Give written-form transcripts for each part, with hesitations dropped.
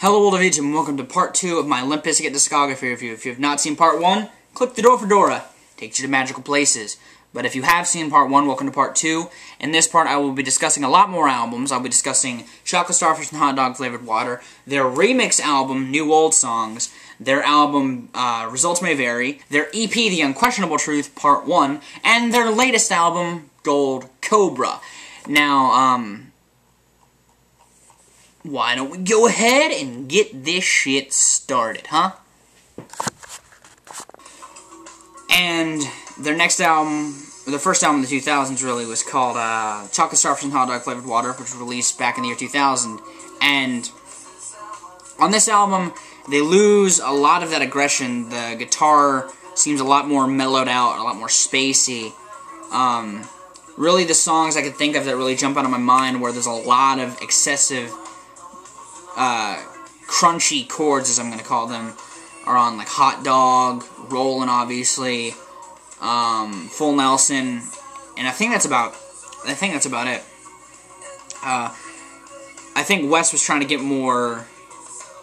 Hello old age and welcome to part 2 of my Limp Bizkit discography review. If you have not seen part 1, click the door for Dora. Takes you to magical places. But if you have seen part 1, welcome to part 2. In this part I will be discussing a lot more albums. I'll be discussing Chocolate Starfish and Hot Dog Flavored Water, their remix album, New Old Songs, their album, Results May Vary, their EP, The Unquestionable Truth, part 1, and their latest album, Gold Cobra. Now, why don't we go ahead and get this shit started, huh? And their next album, or the first album in the 2000s really, was called Chocolate Starfish and Hot Dog Flavored Water, which was released back in the year 2000. And on this album, they lose a lot of that aggression. The guitar seems a lot more mellowed out, a lot more spacey. Really, the songs I could think of that really jump out of my mind where there's a lot of excessive crunchy chords, as I'm going to call them, are on like Hot Dog, Rollin', obviously, Full Nelson, and I think that's about it. I think Wes was trying to get more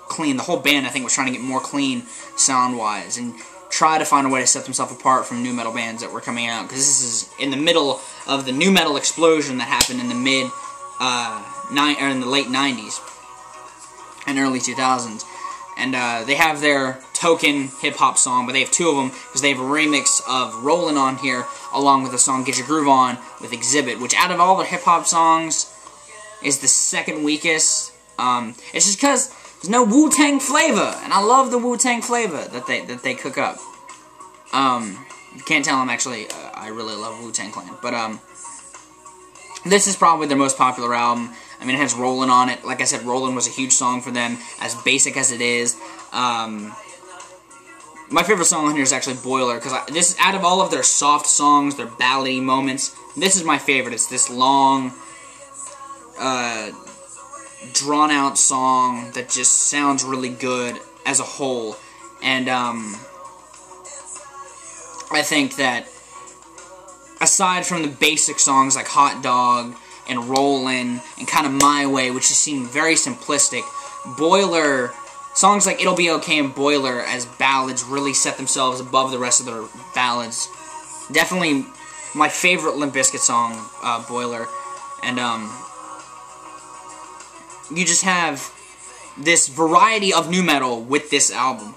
clean. The whole band, I think, was trying to get more clean sound-wise and try to find a way to set themselves apart from new metal bands that were coming out, because this is in the middle of the new metal explosion that happened in the in the late 90s. And early 2000s, and they have their token hip-hop song, but they have two of them, because they have a remix of Rollin' on here, along with the song Get Your Groove On with Exhibit, which out of all the hip-hop songs is the second weakest. It's just because there's no Wu-Tang flavor, and I love the Wu-Tang flavor that they cook up. You can't tell them, actually, I really love Wu-Tang Clan, but this is probably their most popular album. I mean, it has Rollin' on it. Like I said, Rollin' was a huge song for them, as basic as it is. My favorite song on here is actually Boiler, because this, out of all of their soft songs, their ballady moments, this is my favorite. It's this long, drawn-out song that just sounds really good as a whole. And I think that, aside from the basic songs like Hot Dog and Rollin', and kind of My Way, which just seem very simplistic, Boiler, songs like It'll Be Okay and Boiler as ballads really set themselves above the rest of their ballads. Definitely my favorite Limp Bizkit song, Boiler. And you just have this variety of new metal with this album.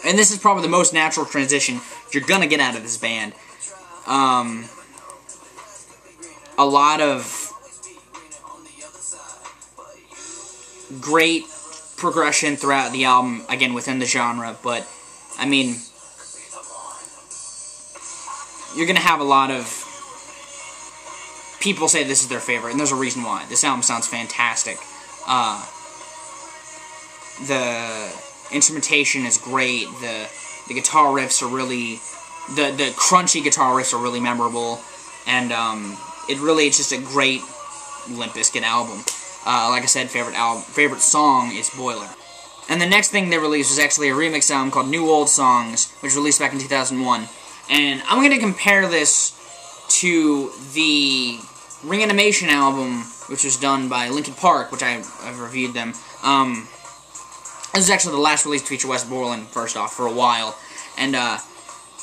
And this is probably the most natural transition you're gonna get out of this band. A lot of great progression throughout the album, again, within the genre, but, I mean, you're going to have a lot of people say this is their favorite, and there's a reason why. This album sounds fantastic. The instrumentation is great, the guitar riffs are really, the crunchy guitar riffs are really memorable, and, it's just a great Limp Bizkit album. Like I said, favorite song is Boiler. And the next thing they released was actually a remix album called New Old Songs, which was released back in 2001. And I'm going to compare this to the Ring-A-Nimation album, which was done by Linkin Park, which I've reviewed them. This is actually the last release to feature Wes Borland, first off, for a while. And,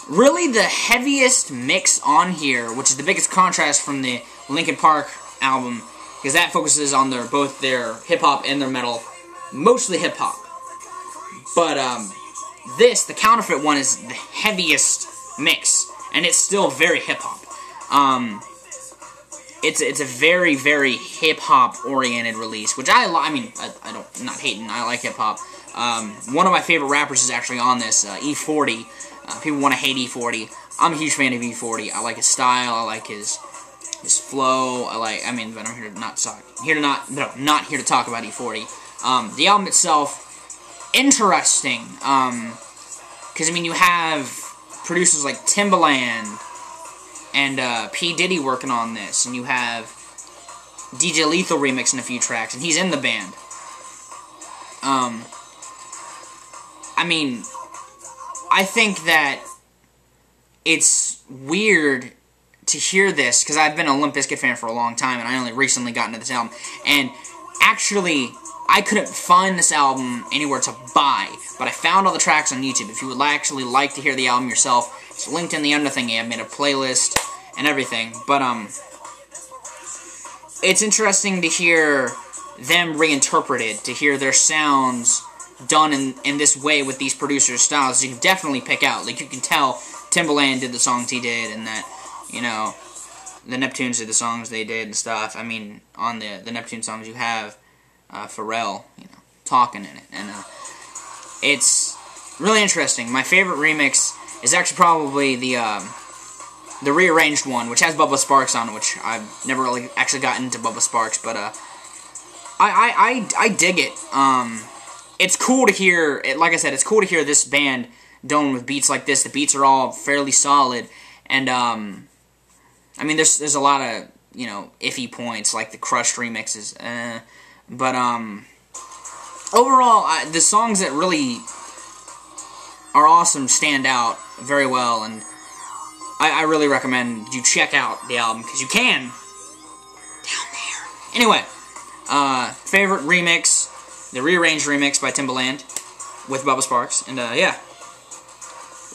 really, the heaviest mix on here, which is the biggest contrast from the Linkin Park album, because that focuses on both their hip-hop and their metal, mostly hip-hop. But, the Counterfeit one, is the heaviest mix, and it's still very hip-hop. It's a very, very hip-hop-oriented release, which I'm not hating, I like hip-hop. One of my favorite rappers is actually on this, E40. People want to hate E40. I'm a huge fan of E40. I like his style. I like his flow. But I'm here to not talk about E40. The album itself, interesting. Because you have producers like Timbaland and P. Diddy working on this, and you have DJ Lethal remixing a few tracks, and he's in the band. I think that it's weird to hear this, because I've been a Limp Bizkit fan for a long time, and I only recently got into this album, and actually I couldn't find this album anywhere to buy, but I found all the tracks on YouTube. If you would actually like to hear the album yourself, it's linked in the under thingy. I've made a playlist and everything. But, it's interesting to hear them reinterpreted, to hear their sounds done in this way with these producers' styles. You can definitely pick out. Like, you can tell Timbaland did the songs he did, and that, you know, the Neptunes did the songs they did and stuff. I mean, on the Neptune songs, you have Pharrell, you know, talking in it, and it's really interesting. My favorite remix is actually probably the rearranged one, which has Bubba Sparxxx on it, which I've never really actually gotten into Bubba Sparxxx, but I dig it. It's cool to hear, like I said, it's cool to hear this band done with beats like this. The beats are all fairly solid, and I mean, there's a lot of, you know, iffy points, like the Crushed remixes, but overall, the songs that really are awesome stand out very well, and I really recommend you check out the album, because you can down there. Anyway, favorite remix, the rearranged remix by Timbaland with Bubba Sparxxx, and yeah,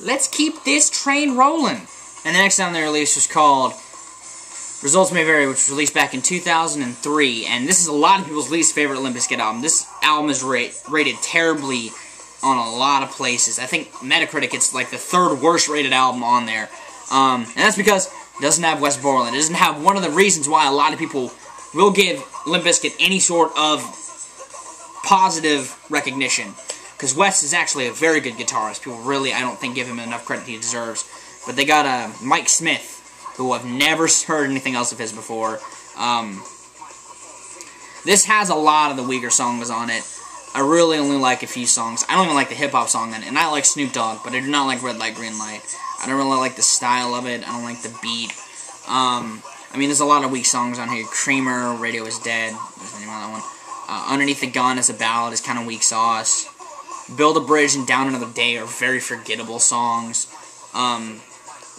let's keep this train rolling. And the next album they released was called Results May Vary, which was released back in 2003, and this is a lot of people's least favorite Limp Bizkit album. This album is rated terribly on a lot of places. I think Metacritic, it's like the 3rd worst rated album on there. And that's because it doesn't have Wes Borland. It doesn't have one of the reasons why a lot of people will give Limp Bizkit any sort of positive recognition. Because Wes is actually a very good guitarist. People really, I don't think, give him enough credit he deserves. But they got Mike Smith, who I've never heard anything else of his before. This has a lot of the weaker songs on it. I really only like a few songs. I don't even like the hip-hop song on it. And I like Snoop Dogg, but I do not like Red Light, Green Light. I don't really like the style of it. I don't like the beat. I mean, there's a lot of weak songs on here. Creamer, Radio Is Dead. What's the name of that one? Underneath the Gun is a ballad. It's kind of weak sauce. Build a Bridge and Down Another Day are very forgettable songs.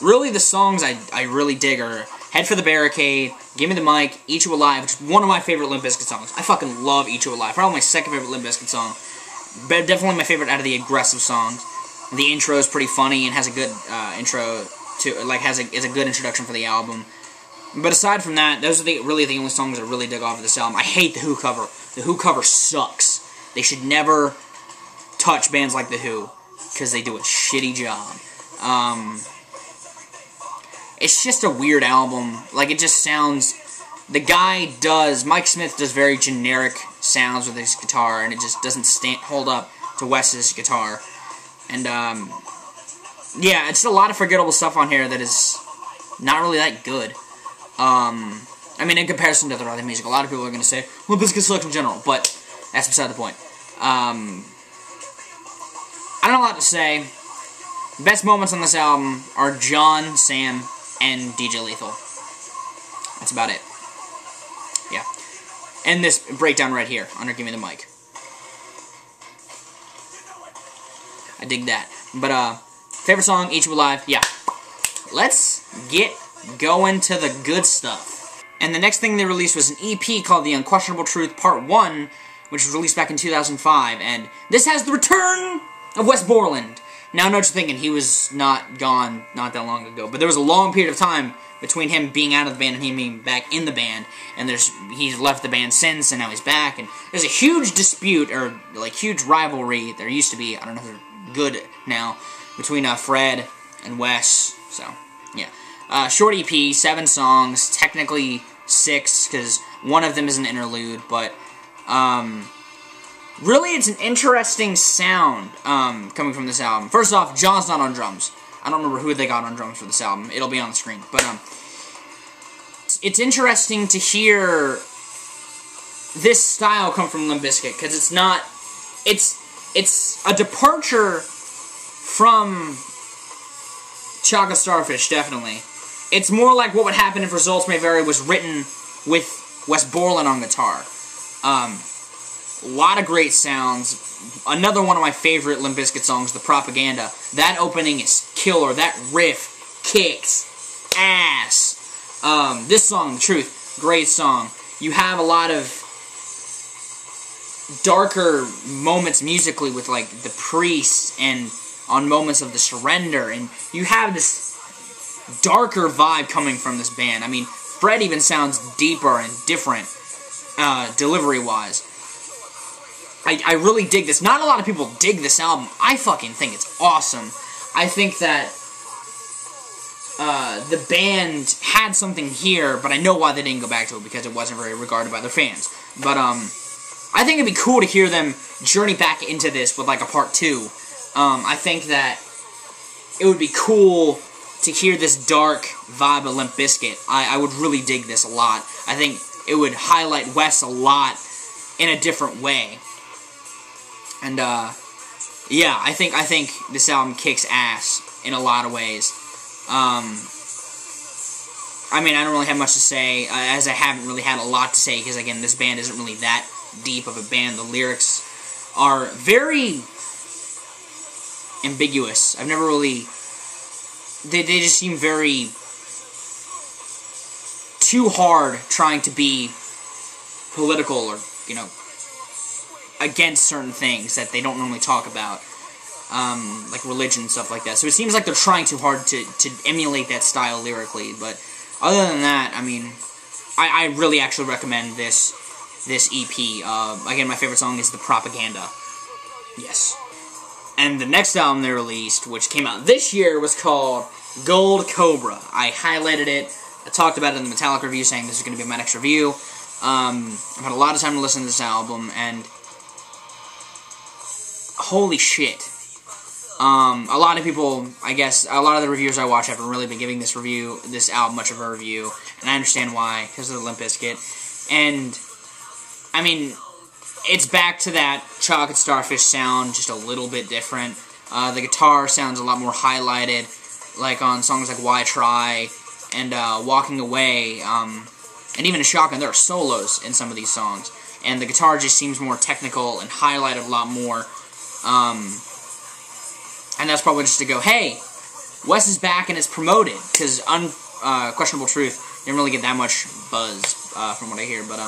Really, the songs I really dig are Head for the Barricade, Give Me the Mic, Eat You Alive, which is one of my favorite Limp Bizkit songs. I fucking love Eat You Alive. Probably my second favorite Limp Bizkit song. But definitely my favorite out of the aggressive songs. The intro is pretty funny and has a good intro to, like, is a good introduction for the album. But aside from that, those are really the only songs I really dig off of this album. I hate the Who cover. The Who cover sucks. They should never touch bands like the Who, because they do a shitty job. It's just a weird album. Like, it just sounds... Mike Smith does very generic sounds with his guitar, and it just doesn't hold up to Wes's guitar. And, yeah, it's a lot of forgettable stuff on here that is not really that good. I mean, in comparison to their other music, a lot of people are going to say, well, Bizkit sucks in general, but that's beside the point. I don't have a lot to say. The best moments on this album are John, Sam, and DJ Lethal. That's about it. Yeah. And this breakdown right here, under Give Me the Mic. I dig that. But, favorite song, Eat You Alive, yeah. Let's get going to the good stuff. And the next thing they released was an EP called The Unquestionable Truth Part 1, which was released back in 2005, and this has the return of Wes Borland. Now, I know what you're thinking, he was not gone not that long ago, but there was a long period of time between him being out of the band and him being back in the band, and he's left the band since, and now he's back, and there's a huge dispute, or, like, huge rivalry, there used to be, I don't know if they're good now, between Fred and Wes, so, yeah. Short EP, 7 songs, technically 6, because one of them is an interlude, but, really, it's an interesting sound, coming from this album. First off, John's not on drums. I don't remember who they got on drums for this album. It'll be on the screen. But, it's interesting to hear this style come from Limp Bizkit, because it's not... It's a departure from Chocolate Starfish, definitely. It's more like what would happen if Results May Vary was written with Wes Borland on guitar. A lot of great sounds. Another one of my favorite Limp Bizkit songs, The Propaganda. That opening is killer. That riff kicks ass. This song, The Truth, great song. You have a lot of darker moments musically with like the Priest and on Moments of the Surrender, and you have this darker vibe coming from this band. I mean, Fred even sounds deeper and different delivery-wise. I really dig this. Not a lot of people dig this album. I fucking think it's awesome. I think that the band had something here, but I know why they didn't go back to it, because it wasn't very regarded by their fans. But I think it'd be cool to hear them journey back into this with like a part 2. I think that it would be cool to hear this dark vibe of Limp Bizkit. I would really dig this a lot. I think it would highlight Wes a lot in a different way. And yeah, I think this album kicks ass in a lot of ways. I mean, I don't really have much to say, as I haven't really had a lot to say, because again, this band isn't really that deep of a band. The lyrics are very ambiguous. I've never really... They just seem very... too hard trying to be political or, you know, against certain things that they don't normally talk about. Like religion and stuff like that. So it seems like they're trying too hard to emulate that style lyrically. But other than that, I mean, I really actually recommend this EP. Again, my favorite song is The Propaganda. Yes. And the next album they released, which came out this year, was called Gold Cobra. I highlighted it. I talked about it in the Metallica review, saying this is going to be my next review. I've had a lot of time to listen to this album, and holy shit. A lot of people, I guess, a lot of the reviewers I watch haven't really been giving this album much of a review, and I understand why, because of the Limp Bizkit. And, I mean, it's back to that Chocolate Starfish sound, just a little bit different. The guitar sounds a lot more highlighted, like on songs like Why Try and Walking Away, and even in Shotgun. There are solos in some of these songs, and the guitar just seems more technical and highlighted a lot more. And that's probably just to go, hey, Wes is back and it's promoted, because Questionable Truth didn't really get that much buzz from what I hear. But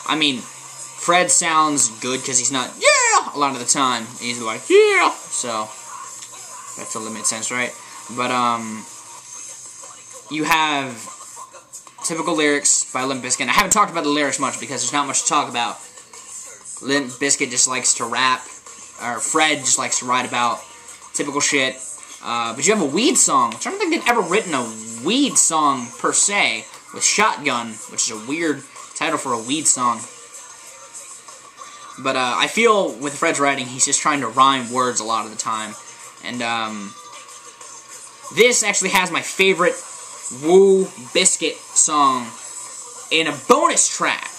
I mean, Fred sounds good because he's not yeah a lot of the time. He's like yeah, so that totally made sense, right? But you have typical lyrics by Limp Bizkit. I haven't talked about the lyrics much because there's not much to talk about. Limp Bizkit just likes to rap, or Fred just likes to write about typical shit. But you have a weed song, which I don't think they've ever written a weed song per se, with Shotgun, which is a weird title for a weed song. But I feel with Fred's writing, he's just trying to rhyme words a lot of the time. And this actually has my favorite Woo Bizkit song in a bonus track.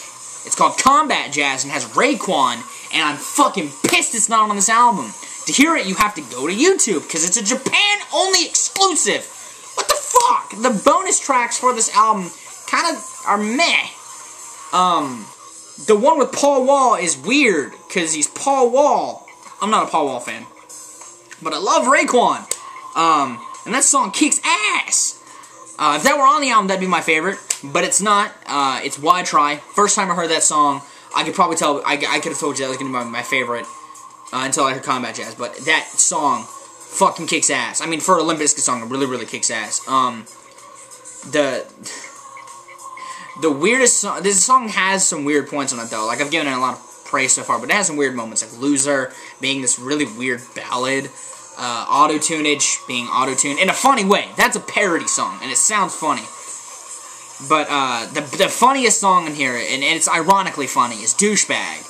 It's called Combat Jazz and has Raekwon, and I'm fucking pissed it's not on this album. To hear it, you have to go to YouTube, because it's a Japan-only exclusive. What the fuck? The bonus tracks for this album kind of are meh. The one with Paul Wall is weird, because he's Paul Wall. I'm not a Paul Wall fan, but I love Raekwon. And that song kicks ass. If that were on the album, that'd be my favorite, but it's not. It's Why Try. First time I heard that song, I could probably tell, I could have told you that was going to be my favorite until I heard Combat Jazz, but that song fucking kicks ass. I mean, for a Limp Bizkit song, it really, really kicks ass. The weirdest song, this song has some weird points on it, though. Like, I've given it a lot of praise so far, but it has some weird moments, like Loser being this really weird ballad, auto-tunage being auto-tuned in a funny way. That's a parody song, and it sounds funny. But the funniest song in here, and it's ironically funny, is Douchebag,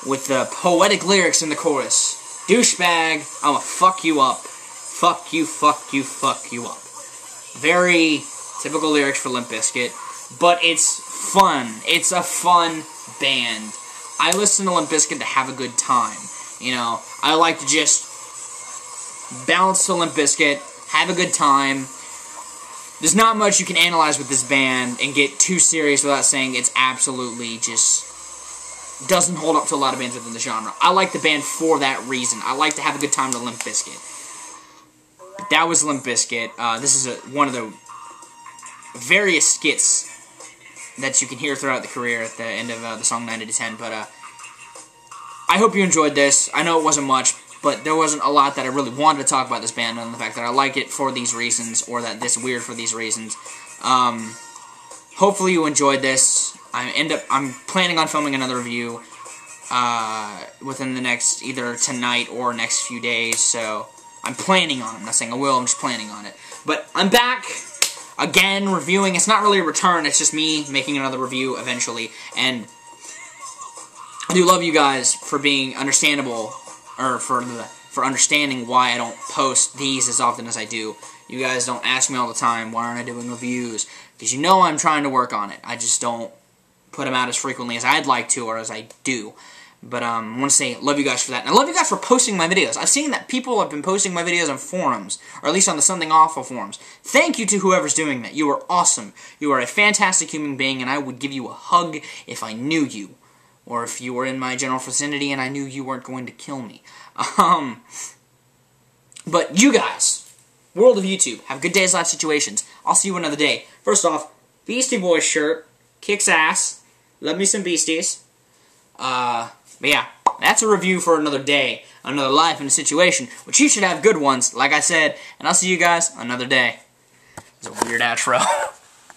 with the poetic lyrics in the chorus. Douchebag, I'ma fuck you up. Fuck you, fuck you, fuck you up. Very typical lyrics for Limp Bizkit, but it's fun. It's a fun band. I listen to Limp Bizkit to have a good time. You know, I like to just bounce to Limp Bizkit, have a good time. There's not much you can analyze with this band and get too serious without saying it's absolutely just doesn't hold up to a lot of bands within the genre. I like the band for that reason. I like to have a good time to Limp Bizkit. But that was Limp Bizkit. This is one of the various skits that you can hear throughout the career at the end of the song 90 to 10. But I hope you enjoyed this. I know it wasn't much, but there wasn't a lot that I really wanted to talk about this band, and the fact that I like it for these reasons, or that this is weird for these reasons. Hopefully you enjoyed this. I'm planning on filming another review within the next, either tonight or next few days, so I'm planning on it. I'm not saying I will, I'm just planning on it. But I'm back again reviewing. It's not really a return, it's just me making another review eventually, and I do love you guys for being understandable, or for understanding why I don't post these as often as I do. You guys don't ask me all the time, why aren't I doing reviews? Because you know I'm trying to work on it. I just don't put them out as frequently as I'd like to, or as I do. But I want to say, love you guys for that. And I love you guys for posting my videos. I've seen that people have been posting my videos on forums, or at least on the Something Awful forums. Thank you to whoever's doing that. You are awesome. You are a fantastic human being, and I would give you a hug if I knew you. Or if you were in my general vicinity and I knew you weren't going to kill me. But you guys, world of YouTube, have good days, life situations. I'll see you another day. First off, Beastie Boys shirt, kicks ass. Love me some Beasties. But yeah, that's a review for another day, another life and a situation, which you should have good ones, like I said, and I'll see you guys another day. It's a weird outro.